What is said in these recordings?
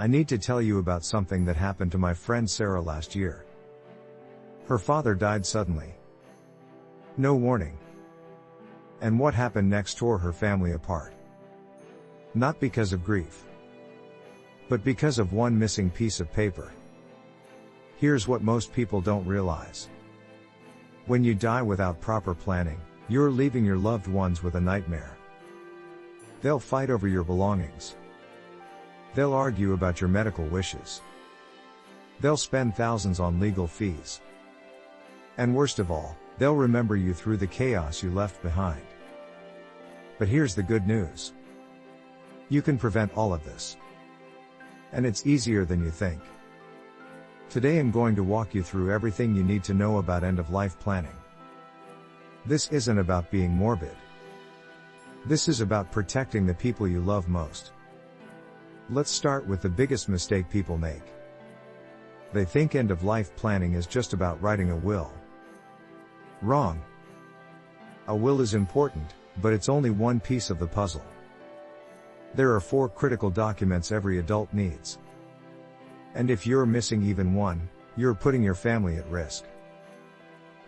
I need to tell you about something that happened to my friend Sarah last year. Her father died suddenly. No warning. And what happened next tore her family apart. Not because of grief, but because of one missing piece of paper. Here's what most people don't realize. When you die without proper planning, you're leaving your loved ones with a nightmare. They'll fight over your belongings. They'll argue about your medical wishes. They'll spend thousands on legal fees. And worst of all, they'll remember you through the chaos you left behind. But here's the good news. You can prevent all of this. And it's easier than you think. Today I'm going to walk you through everything you need to know about end-of-life planning. This isn't about being morbid. This is about protecting the people you love most. Let's start with the biggest mistake people make. They think end-of-life planning is just about writing a will. Wrong. A will is important, but it's only one piece of the puzzle. There are 4 critical documents every adult needs. And if you're missing even one, you're putting your family at risk.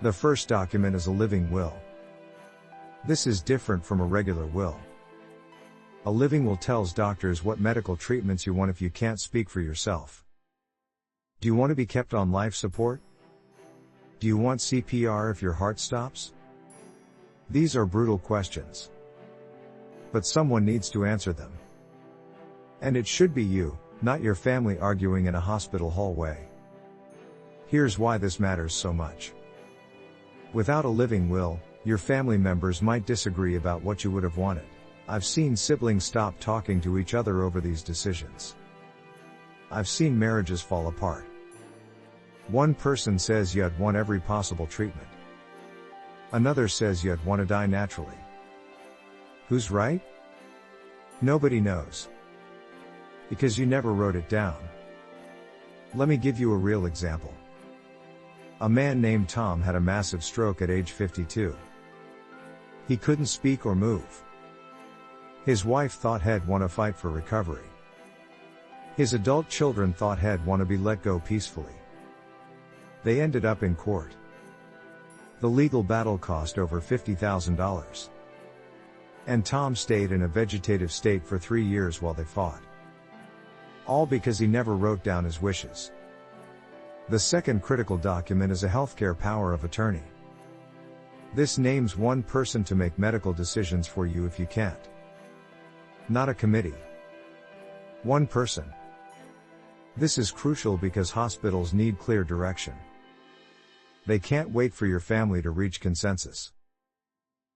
The first document is a living will. This is different from a regular will. A living will tells doctors what medical treatments you want if you can't speak for yourself. Do you want to be kept on life support? Do you want CPR if your heart stops? These are brutal questions. But someone needs to answer them. And it should be you, not your family arguing in a hospital hallway. Here's why this matters so much. Without a living will, your family members might disagree about what you would have wanted. I've seen siblings stop talking to each other over these decisions. I've seen marriages fall apart. One person says you'd want every possible treatment. Another says you'd want to die naturally. Who's right? Nobody knows. Because you never wrote it down. Let me give you a real example. A man named Tom had a massive stroke at age 52. He couldn't speak or move. His wife thought he'd want to fight for recovery. His adult children thought he'd want to be let go peacefully. They ended up in court. The legal battle cost over $50,000. And Tom stayed in a vegetative state for 3 years while they fought. All because he never wrote down his wishes. The second critical document is a healthcare power of attorney. This names one person to make medical decisions for you if you can't. Not a committee. One person. This is crucial because hospitals need clear direction. They can't wait for your family to reach consensus.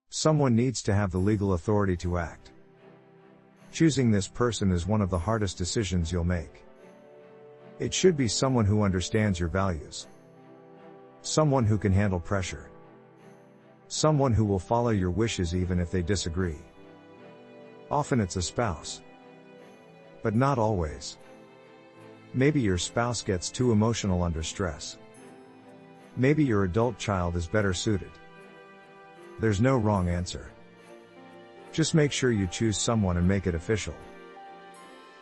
Someone needs to have the legal authority to act. Choosing this person is one of the hardest decisions you'll make. It should be someone who understands your values. Someone who can handle pressure. Someone who will follow your wishes even if they disagree. Often it's a spouse. But not always. Maybe your spouse gets too emotional under stress. Maybe your adult child is better suited. There's no wrong answer. Just make sure you choose someone and make it official.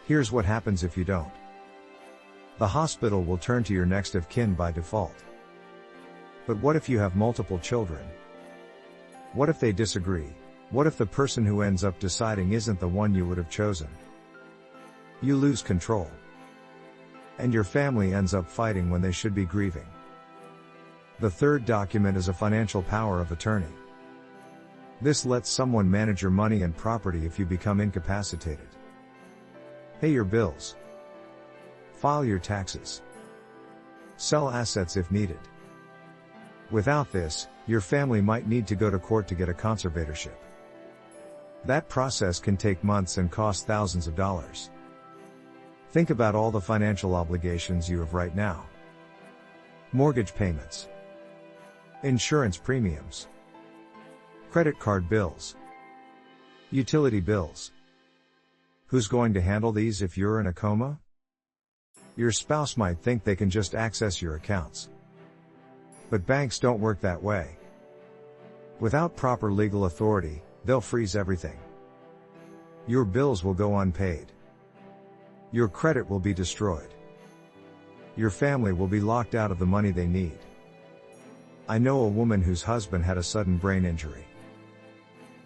Here's what happens if you don't. The hospital will turn to your next of kin by default. But what if you have multiple children? What if they disagree? What if the person who ends up deciding isn't the one you would have chosen? You lose control. And your family ends up fighting when they should be grieving. The third document is a financial power of attorney. This lets someone manage your money and property if you become incapacitated. Pay your bills. File your taxes. Sell assets if needed. Without this, your family might need to go to court to get a conservatorship. That process can take months and cost thousands of dollars. Think about all the financial obligations you have right now. Mortgage payments. Insurance premiums. Credit card bills. Utility bills. Who's going to handle these if you're in a coma? Your spouse might think they can just access your accounts. But banks don't work that way. Without proper legal authority, they'll freeze everything. Your bills will go unpaid. Your credit will be destroyed. Your family will be locked out of the money they need. I know a woman whose husband had a sudden brain injury.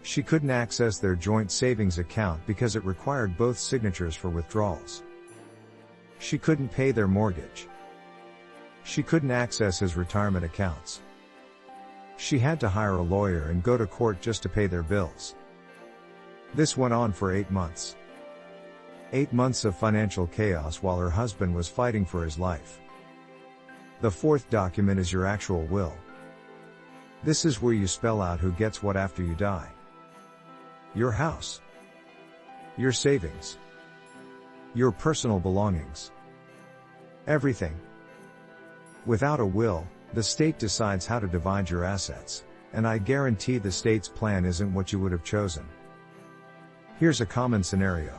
She couldn't access their joint savings account because it required both signatures for withdrawals. She couldn't pay their mortgage. She couldn't access his retirement accounts. She had to hire a lawyer and go to court just to pay their bills. This went on for 8 months. 8 months of financial chaos while her husband was fighting for his life. The fourth document is your actual will. This is where you spell out who gets what after you die. Your house. Your savings. Your personal belongings. Everything. Without a will, the state decides how to divide your assets, and I guarantee the state's plan isn't what you would have chosen. Here's a common scenario.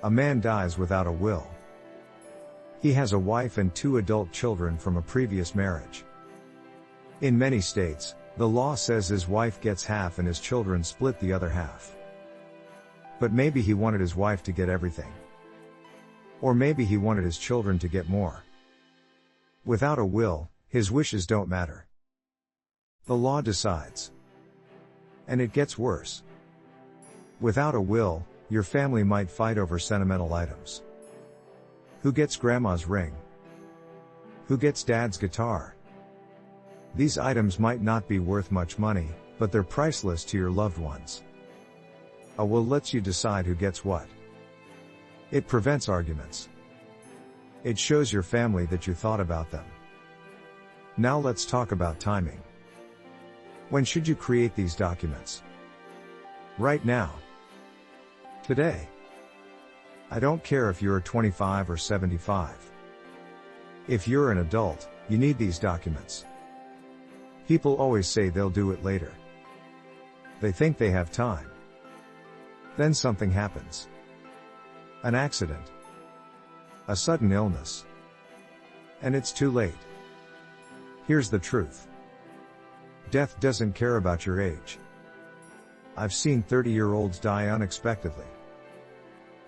A man dies without a will. He has a wife and 2 adult children from a previous marriage. In many states, the law says his wife gets half and his children split the other half. But maybe he wanted his wife to get everything. Or maybe he wanted his children to get more. Without a will, his wishes don't matter. The law decides. And it gets worse. Without a will, your family might fight over sentimental items. Who gets grandma's ring? Who gets dad's guitar? These items might not be worth much money, but they're priceless to your loved ones. A will lets you decide who gets what. It prevents arguments. It shows your family that you thought about them. Now let's talk about timing. When should you create these documents? Right now. Today. I don't care if you're 25 or 75. If you're an adult, you need these documents. People always say they'll do it later. They think they have time. Then something happens. An accident. A sudden illness. And it's too late. Here's the truth. Death doesn't care about your age. I've seen 30-year-olds die unexpectedly.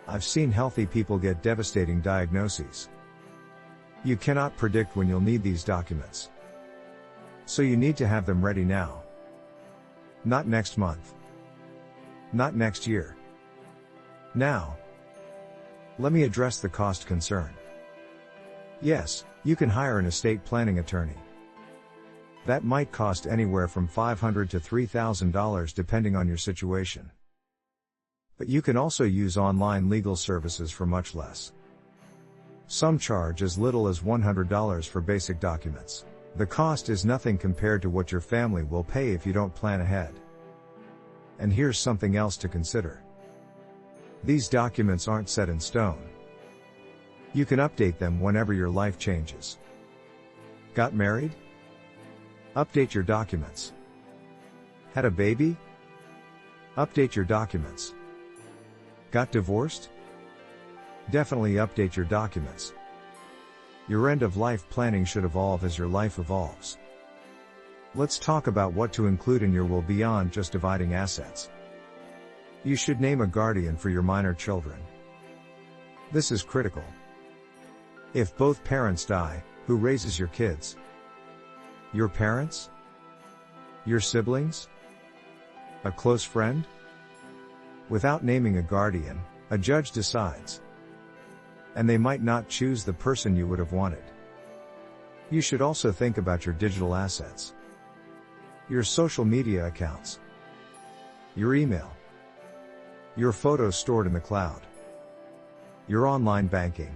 I've seen healthy people get devastating diagnoses. You cannot predict when you'll need these documents. So you need to have them ready now. Not next month. Not next year. Now. Let me address the cost concern. Yes, you can hire an estate planning attorney. That might cost anywhere from $500 to $3,000 depending on your situation. But you can also use online legal services for much less. Some charge as little as $100 for basic documents. The cost is nothing compared to what your family will pay if you don't plan ahead. And here's something else to consider. These documents aren't set in stone. You can update them whenever your life changes. Got married? Update your documents. Had a baby? Update your documents. Got divorced? Definitely update your documents. Your end-of-life planning should evolve as your life evolves. Let's talk about what to include in your will beyond just dividing assets. You should name a guardian for your minor children. This is critical. If both parents die, who raises your kids? Your parents? Your siblings? A close friend? Without naming a guardian, a judge decides. And they might not choose the person you would have wanted. You should also think about your digital assets. Your social media accounts. Your email. Your photos stored in the cloud. Your online banking.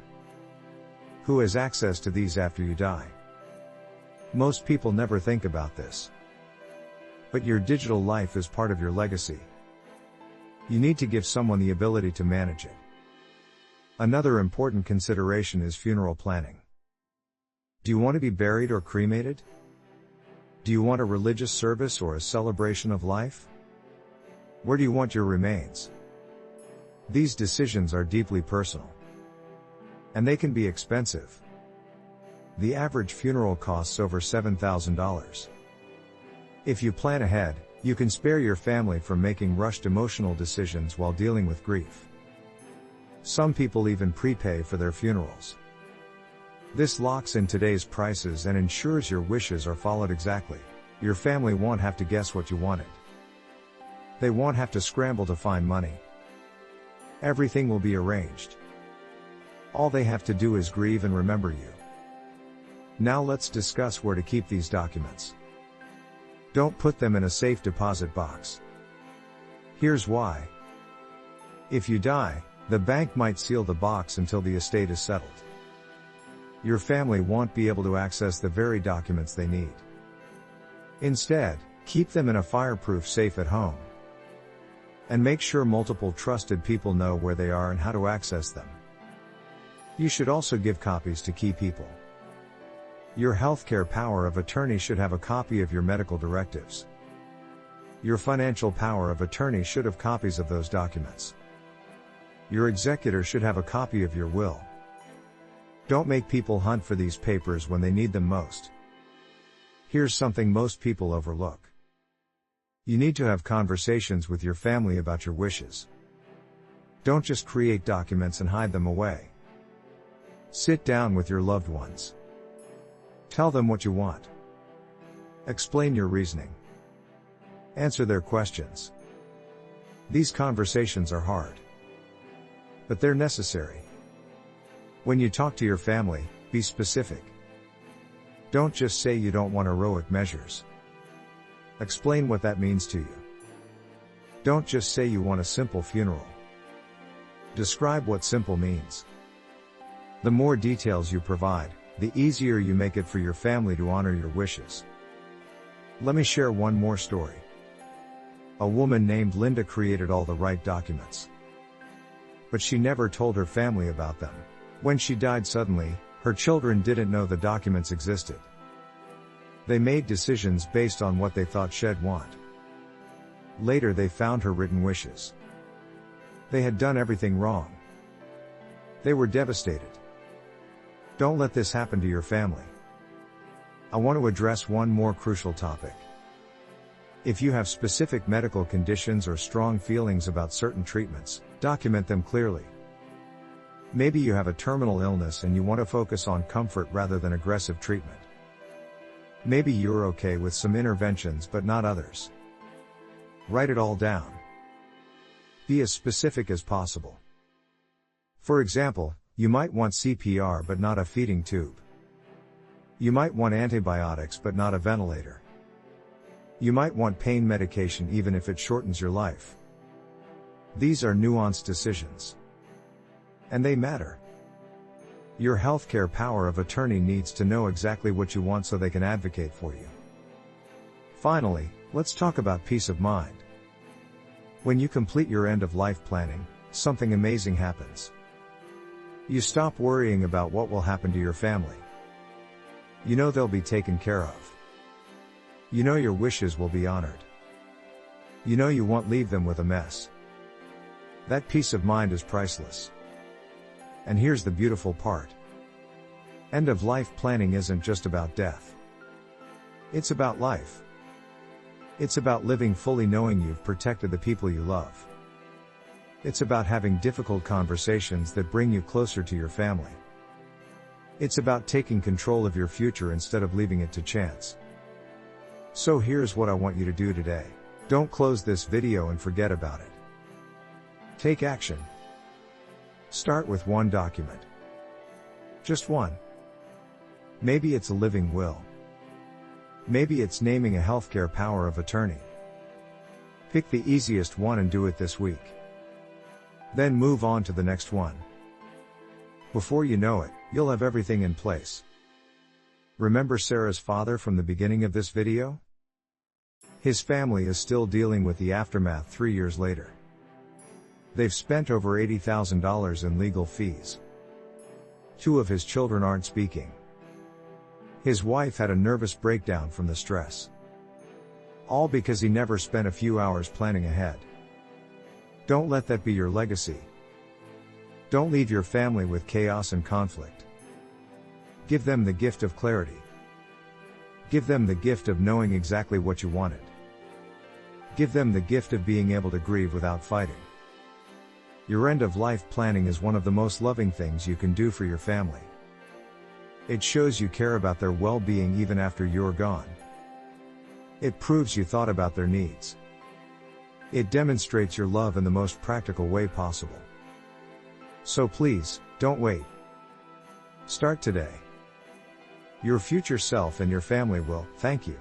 Who has access to these after you die? Most people never think about this. But your digital life is part of your legacy. You need to give someone the ability to manage it. Another important consideration is funeral planning. Do you want to be buried or cremated? Do you want a religious service or a celebration of life? Where do you want your remains? These decisions are deeply personal. And they can be expensive. The average funeral costs over $7,000. If you plan ahead, you can spare your family from making rushed emotional decisions while dealing with grief. Some people even prepay for their funerals. This locks in today's prices and ensures your wishes are followed exactly. Your family won't have to guess what you wanted. They won't have to scramble to find money. Everything will be arranged. All they have to do is grieve and remember you. Now let's discuss where to keep these documents. Don't put them in a safe deposit box. Here's why. If you die, the bank might seal the box until the estate is settled. Your family won't be able to access the very documents they need. Instead, keep them in a fireproof safe at home. And make sure multiple trusted people know where they are and how to access them. You should also give copies to key people. Your healthcare power of attorney should have a copy of your medical directives. Your financial power of attorney should have copies of those documents. Your executor should have a copy of your will. Don't make people hunt for these papers when they need them most. Here's something most people overlook. You need to have conversations with your family about your wishes. Don't just create documents and hide them away. Sit down with your loved ones. Tell them what you want. Explain your reasoning. Answer their questions. These conversations are hard, but they're necessary. When you talk to your family, be specific. Don't just say you don't want heroic measures. Explain what that means to you. Don't just say you want a simple funeral. Describe what simple means. The more details you provide, the easier you make it for your family to honor your wishes. Let me share one more story. A woman named Linda created all the right documents, but she never told her family about them. When she died suddenly, her children didn't know the documents existed. They made decisions based on what they thought she'd want. Later they found her written wishes. They had done everything wrong. They were devastated. Don't let this happen to your family. I want to address one more crucial topic. If you have specific medical conditions or strong feelings about certain treatments, document them clearly. Maybe you have a terminal illness and you want to focus on comfort rather than aggressive treatment. Maybe you're okay with some interventions but not others. Write it all down. Be as specific as possible. For example, you might want CPR but not a feeding tube. You might want antibiotics but not a ventilator. You might want pain medication even if it shortens your life. These are nuanced decisions. And they matter. Your healthcare power of attorney needs to know exactly what you want so they can advocate for you. Finally, let's talk about peace of mind. When you complete your end-of-life planning, something amazing happens. You stop worrying about what will happen to your family. You know they'll be taken care of. You know your wishes will be honored. You know you won't leave them with a mess. That peace of mind is priceless. And here's the beautiful part. End-of-life planning isn't just about death. It's about life. It's about living fully knowing you've protected the people you love. It's about having difficult conversations that bring you closer to your family. It's about taking control of your future instead of leaving it to chance. So here's what I want you to do today. Don't close this video and forget about it. Take action. Start with one document. Just one. Maybe it's a living will. Maybe it's naming a healthcare power of attorney. Pick the easiest one and do it this week. Then move on to the next one. Before you know it, you'll have everything in place. Remember Sarah's father from the beginning of this video? His family is still dealing with the aftermath 3 years later. They've spent over $80,000 in legal fees. 2 of his children aren't speaking. His wife had a nervous breakdown from the stress. All because he never spent a few hours planning ahead. Don't let that be your legacy. Don't leave your family with chaos and conflict. Give them the gift of clarity. Give them the gift of knowing exactly what you wanted. Give them the gift of being able to grieve without fighting. Your end-of-life planning is one of the most loving things you can do for your family. It shows you care about their well-being even after you're gone. It proves you thought about their needs. It demonstrates your love in the most practical way possible. So please, don't wait. Start today. Your future self and your family will thank you.